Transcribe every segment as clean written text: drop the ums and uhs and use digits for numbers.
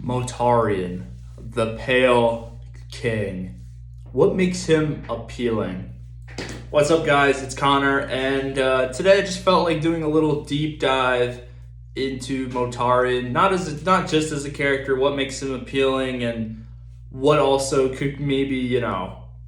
Mortarion, the Pale King. What makes him appealing? What's up, guys? It's Connor, and today I just felt like doing a little deep dive into Mortarion, not just as a character, what makes him appealing, and what also could maybe,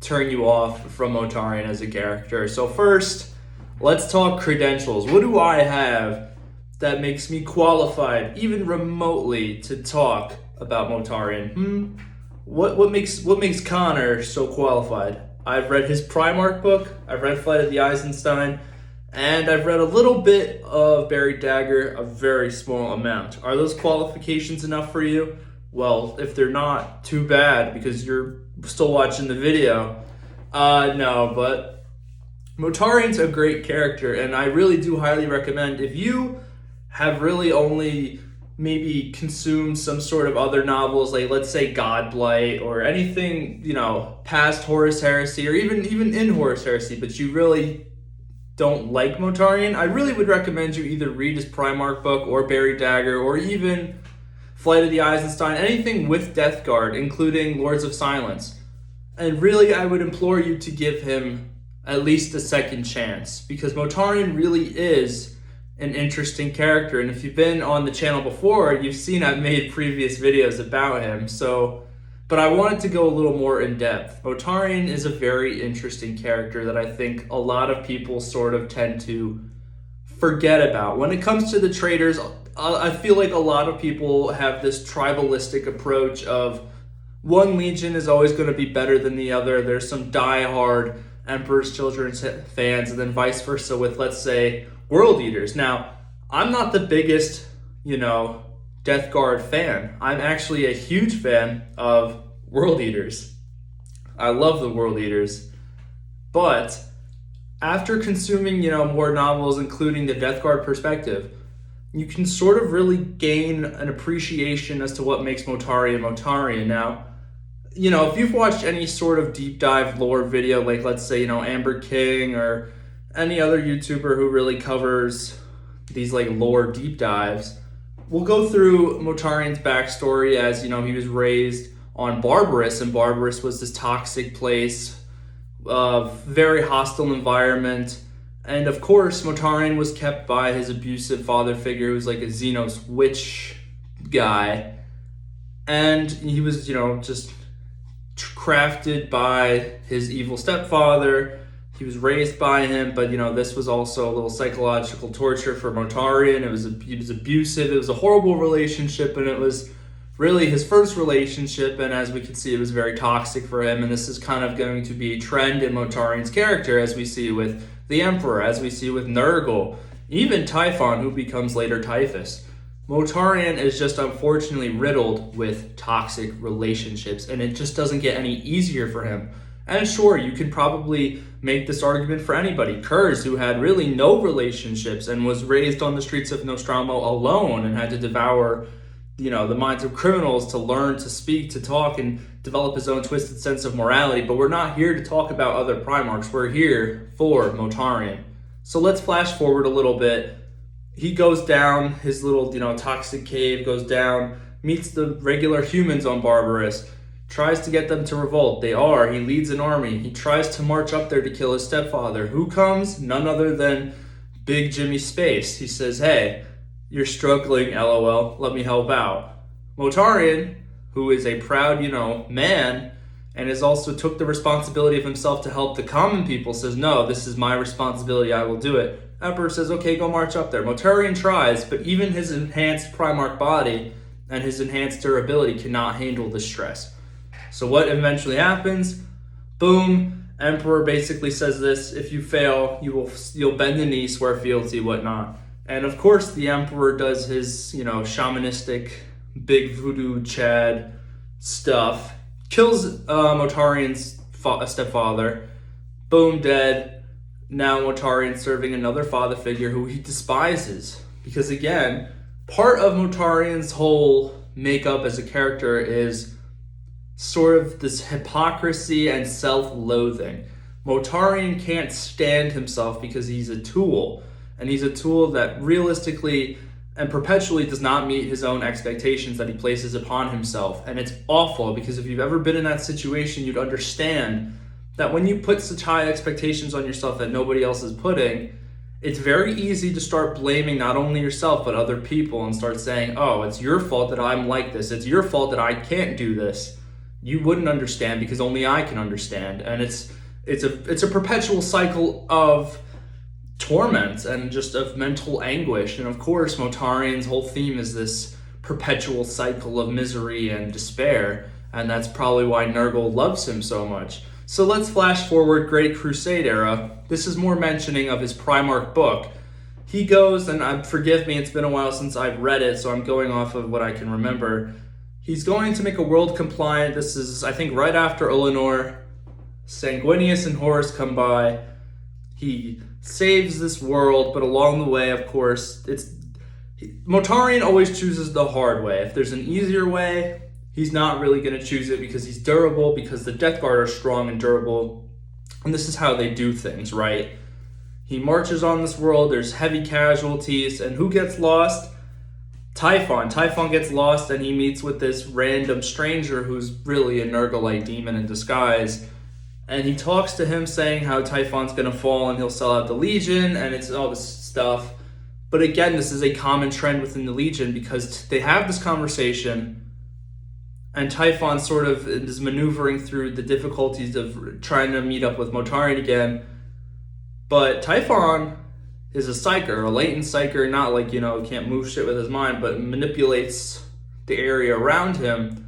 turn you off from Mortarion as a character. So first, let's talk credentials. What do I have that makes me qualified, even remotely, to talk about Mortarion? What makes Connor so qualified? I've read his Primarch book, I've read Flight of the Eisenstein, and I've read a little bit of Buried Dagger, a very small amount. Are those qualifications enough for you? Well, if they're not, too bad, because you're still watching the video. No, but Mortarion's a great character, and I really do highly recommend, if you have really only maybe consumed some sort of other novels, like let's say Godblight or anything, past Horus Heresy, or even in Horus Heresy, but you really don't like Mortarion, I really would recommend you either read his Primarch book or Buried Dagger or even Flight of the Eisenstein, anything with Death Guard, including Lords of Silence. And really, I would implore you to give him at least a second chance, because Mortarion really is an interesting character. And if you've been on the channel before, you've seen I've made previous videos about him. But I wanted to go a little more in depth. Mortarion is a very interesting character that I think a lot of people sort of tend to forget about. When it comes to the traitors, I feel like a lot of people have this tribalistic approach of one legion is always going to be better than the other. There's some die-hard Emperor's Children fans, and then vice versa with, let's say, World Eaters. Now, I'm not the biggest, Death Guard fan. I'm actually a huge fan of World Eaters. I love the World Eaters. But after consuming, more novels, including the Death Guard perspective, you can sort of really gain an appreciation as to what makes Mortarion. Now, if you've watched any sort of deep dive lore video, like let's say, Amber King or any other YouTuber who really covers these like lore deep dives, we'll go through Mortarion's backstory as, he was raised on Barbarous, and Barbarous was this toxic place, very hostile environment. And of course, Mortarion was kept by his abusive father figure, who was like a Xenos witch guy. And he was, just crafted by his evil stepfather. He was raised by him, but this was also a little psychological torture for Mortarion. He was abusive. It was a horrible relationship, and it was really his first relationship, and as we can see, it was very toxic for him. And this is kind of going to be a trend in Mortarion's character, as we see with the Emperor, as we see with Nurgle, even Typhon, who becomes later Typhus. Mortarion is just unfortunately riddled with toxic relationships, and it just doesn't get any easier for him. And sure, you can probably make this argument for anybody. Kurz, who had really no relationships and was raised on the streets of Nostromo alone and had to devour, the minds of criminals to learn to speak, to talk, and develop his own twisted sense of morality. But we're not here to talk about other Primarchs. We're here for Mortarion. So let's flash forward a little bit. He goes down, his little, toxic cave goes down, meets the regular humans on Barbarous, tries to get them to revolt. He leads an army. He tries to march up there to kill his stepfather. Who comes? None other than Big Jimmy Space. He says, hey, you're struggling, LOL, let me help out. Mortarion, who is a proud, man, and has also took the responsibility of himself to help the common people, says, no, this is my responsibility, I will do it. Emperor says, okay, go march up there. Mortarion tries, but even his enhanced Primarch body and his enhanced durability cannot handle the stress. So what eventually happens? Boom, Emperor basically says this: if you fail, you'll bend the knee, swear fealty, whatnot. And of course, the Emperor does his, shamanistic, big voodoo Chad stuff, kills Mortarion's stepfather. Boom, dead. Now Mortarion serving another father figure who he despises. Because again, part of Mortarion's whole makeup as a character is sort of this hypocrisy and self-loathing. Mortarion can't stand himself because he's a tool. And he's a tool that realistically and perpetually does not meet his own expectations that he places upon himself. And it's awful, because if you've ever been in that situation, you'd understand that when you put such high expectations on yourself that nobody else is putting, it's very easy to start blaming not only yourself but other people and start saying, oh, it's your fault that I'm like this. It's your fault that I can't do this. You wouldn't understand because only I can understand. And it's a perpetual cycle of torment and just of mental anguish. And of course, Mortarion's whole theme is this perpetual cycle of misery and despair. And that's probably why Nurgle loves him so much. So let's flash forward Great Crusade era. This is more mentioning of his Primarch book. He goes, and forgive me, it's been a while since I've read it, so I'm going off of what I can remember. He's going to make a world compliant. This is, I think, right after Ulanor. Sanguinius and Horus come by. He saves this world, but along the way, of course, Mortarion always chooses the hard way. If there's an easier way, he's not really going to choose it because he's durable, because the Death Guard are strong and durable. And this is how they do things, right? He marches on this world, there's heavy casualties, and who gets lost? Typhon. Typhon gets lost, and he meets with this random stranger who's really a Nurglite demon in disguise. And he talks to him saying how Typhon's going to fall and he'll sell out the Legion, and it's all this stuff. But again, this is a common trend within the Legion, because they have this conversation, and Typhon sort of is maneuvering through the difficulties of trying to meet up with Mortarion again. But Typhon is a psyker, a latent psyker, not like, can't move shit with his mind, but manipulates the area around him.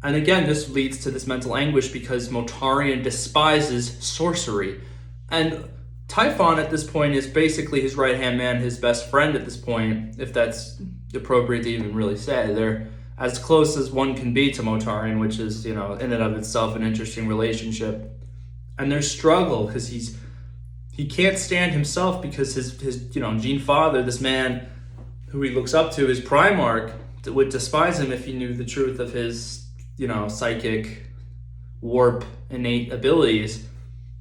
And again, this leads to this mental anguish because Mortarion despises sorcery. And Typhon at this point is basically his right-hand man, his best friend at this point, if that's appropriate to even really say. They're as close as one can be to Mortarion, which is, in and of itself an interesting relationship. And there's struggle because he can't stand himself because his Gene Father, this man who he looks up to, his Primarch, would despise him if he knew the truth of his, psychic warp innate abilities.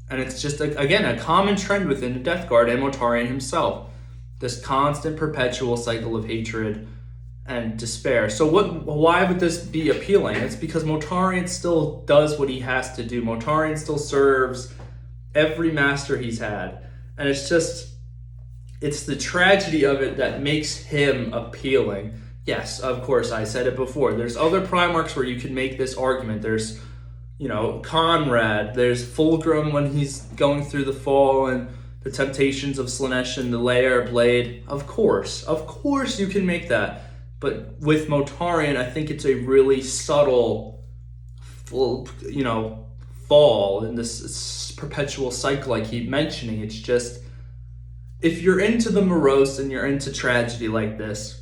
And it's just, again, a common trend within the Death Guard and Mortarion himself. This constant, perpetual cycle of hatred and despair. So why would this be appealing? It's because Mortarion still does what he has to do. Mortarion still serves every master he's had. And it's the tragedy of it that makes him appealing. Yes, of course, I said it before. There's other Primarchs where you can make this argument. There's, Conrad. There's Fulgrim when he's going through the fall and the temptations of Slaanesh and the Lair Blade. Of course you can make that. But with Mortarion, I think it's a really subtle, fall in this perpetual cycle I keep mentioning. It's just, if you're into the morose and you're into tragedy like this,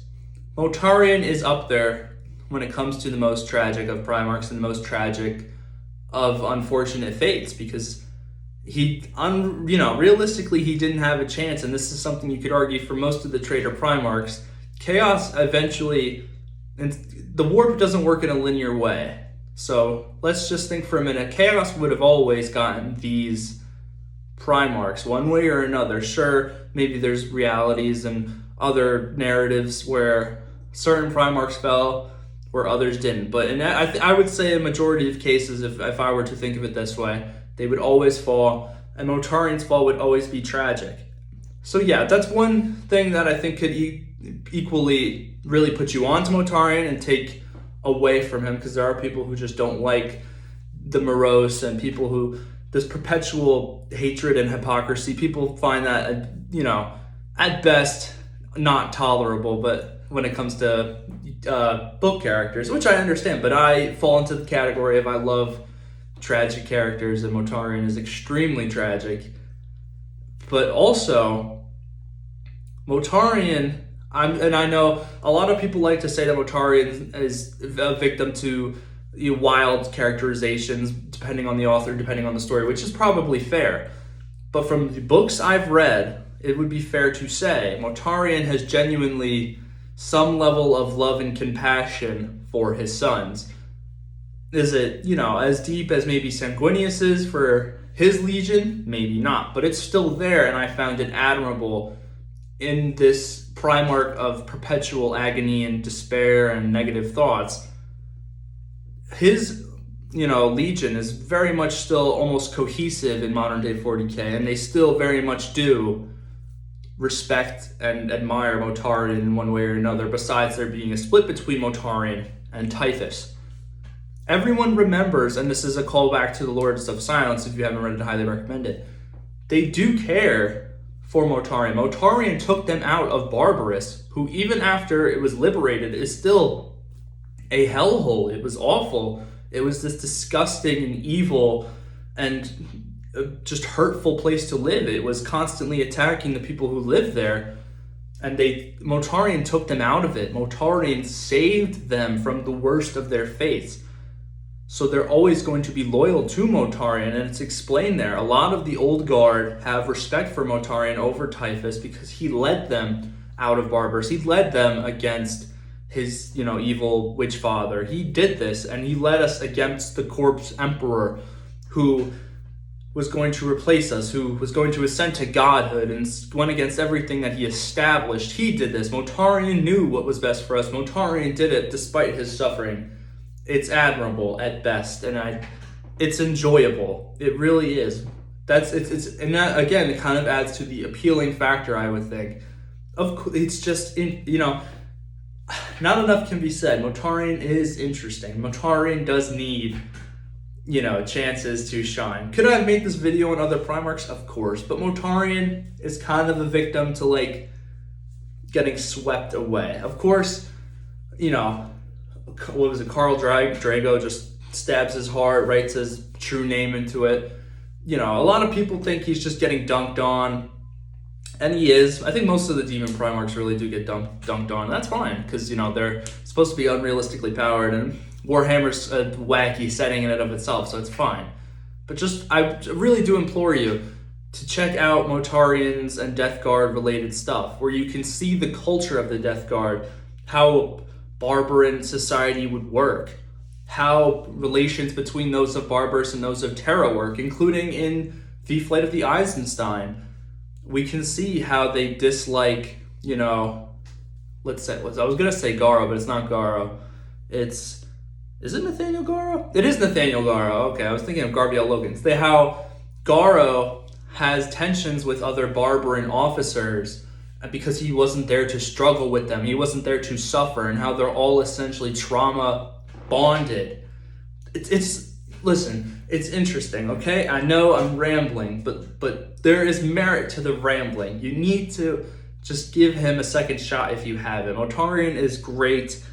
Mortarion is up there when it comes to the most tragic of Primarchs and the most tragic of unfortunate fates, because realistically, he didn't have a chance, and this is something you could argue for most of the traitor Primarchs. Chaos eventually, and the warp doesn't work in a linear way. So let's just think for a minute. Chaos would have always gotten these Primarchs one way or another. Sure, maybe there's realities and other narratives where certain Primarchs fell where others didn't. But I would say a majority of cases, if I were to think of it this way, they would always fall, and Mortarion's fall would always be tragic. So yeah, that's one thing that I think could equally really put you onto Mortarion and take away from him, because there are people who just don't like the morose, and people who, this perpetual hatred and hypocrisy, people find that, at best not tolerable. But when it comes to book characters, which I understand, but I fall into the category of I love tragic characters, and Mortarion is extremely tragic. But also, Mortarion, I know a lot of people like to say that Mortarion is a victim to wild characterizations, depending on the author, depending on the story, which is probably fair. But from the books I've read, it would be fair to say Mortarion has genuinely some level of love and compassion for his sons. Is it, as deep as maybe Sanguinius is for his legion? Maybe not, but it's still there, and I found it admirable in this Primarch of perpetual agony and despair and negative thoughts, his, legion is very much still almost cohesive in modern day 40k, and they still very much do respect and admire Mortarion in one way or another, besides there being a split between Mortarion and Typhus. Everyone remembers, and this is a callback to the Lords of Silence, if you haven't read it, I highly recommend it. They do care for Mortarion. Mortarion took them out of Barbarous, who even after it was liberated is still a hellhole. It was awful. It was this disgusting and evil and just hurtful place to live. It was constantly attacking the people who lived there, and Mortarion took them out of it. Mortarion saved them from the worst of their fates. So they're always going to be loyal to Mortarion, and it's explained there. A lot of the old guard have respect for Mortarion over Typhus because he led them out of Barbarous. He led them against his, evil witch father. He did this, and he led us against the corpse emperor who was going to replace us, who was going to ascend to godhood and went against everything that he established. He did this. Mortarion knew what was best for us. Mortarion did it despite his suffering. It's admirable at best, and it's enjoyable. It really is. And that again, it kind of adds to the appealing factor, I would think. It's just not enough can be said. Mortarion is interesting. Mortarion does need, chances to shine. Could I have made this video on other Primarchs? Of course, but Mortarion is kind of a victim to getting swept away. Of course, what was it? Carl Drago just stabs his heart, writes his true name into it. A lot of people think he's just getting dunked on, and he is. I think most of the Demon Primarchs really do get dunked on. That's fine, because, they're supposed to be unrealistically powered, and Warhammer's a wacky setting in and of itself, so it's fine. But I really do implore you to check out Mortarion's and Death Guard related stuff, where you can see the culture of the Death Guard, how Barbaran society would work, how relations between those of Barbarous and those of Terra work, including in the Flight of the Eisenstein. We can see how they dislike, let's say, I was going to say Garo, but it's not Garo. Is it Nathaniel Garo? It is Nathaniel Garo. Okay, I was thinking of Garbiel Logan. How Garo has tensions with other Barbaran officers because he wasn't there to struggle with them. He wasn't there to suffer, and how they're all essentially trauma bonded. Listen, it's interesting, okay? I know I'm rambling, but there is merit to the rambling. You need to just give him a second shot if you have him. Mortarion is great.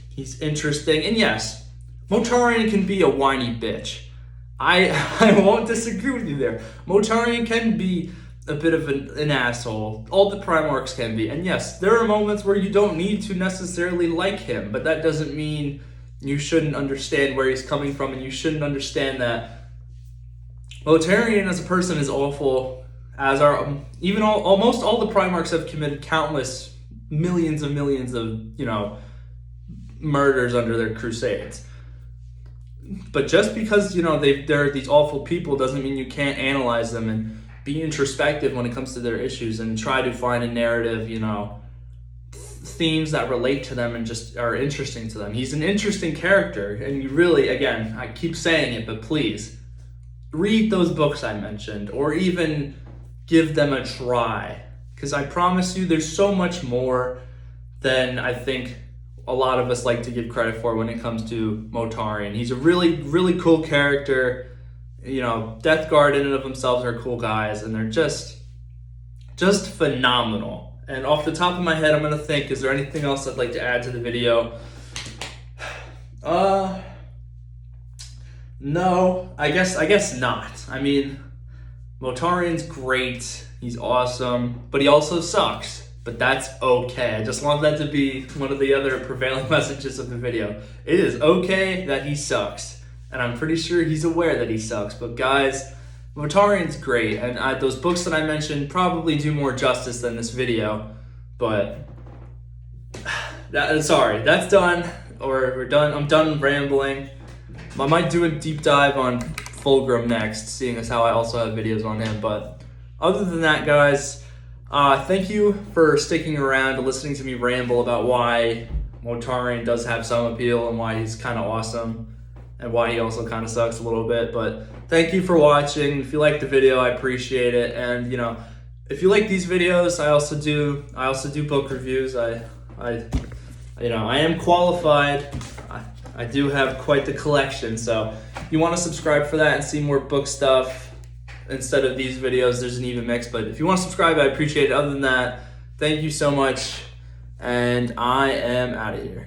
He's interesting. And yes, Mortarion can be a whiny bitch. I won't disagree with you there. Mortarion can be a bit of an asshole. All the Primarchs can be. And yes, there are moments where you don't need to necessarily like him, but that doesn't mean you shouldn't understand where he's coming from, and you shouldn't understand that Mortarion as a person is awful, as are almost all the Primarchs have committed countless millions of murders under their crusades. But just because, they're these awful people doesn't mean you can't analyze them and be introspective when it comes to their issues and try to find a narrative, themes that relate to them and just are interesting to them. He's an interesting character, and you really, again, I keep saying it, but please read those books I mentioned, or even give them a try, because I promise you there's so much more than I think a lot of us like to give credit for when it comes to Mortarion. He's a really, really cool character. Death Guard in and of themselves are cool guys, and they're just phenomenal. And off the top of my head, I'm going to think, is there anything else I'd like to add to the video? No, I guess not. I mean, Mortarion's great. He's awesome, but he also sucks. But that's okay. I just want that to be one of the other prevailing messages of the video. It is okay that he sucks, and I'm pretty sure he's aware that he sucks. But guys, Mortarion's great, and those books that I mentioned probably do more justice than this video. But sorry, that's done, or we're done. I'm done rambling. I might do a deep dive on Fulgrim next, seeing as how I also have videos on him. But other than that, guys, Thank you for sticking around and listening to me ramble about why Mortarion does have some appeal and why he's kind of awesome and why he also kind of sucks a little bit. But thank you for watching. If you liked the video, I appreciate it. And if you like these videos, I also do book reviews. I am qualified. I do have quite the collection. So if you want to subscribe for that and see more book stuff instead of these videos, there's an even mix. But if you want to subscribe, I appreciate it. Other than that, thank you so much. And I am out of here.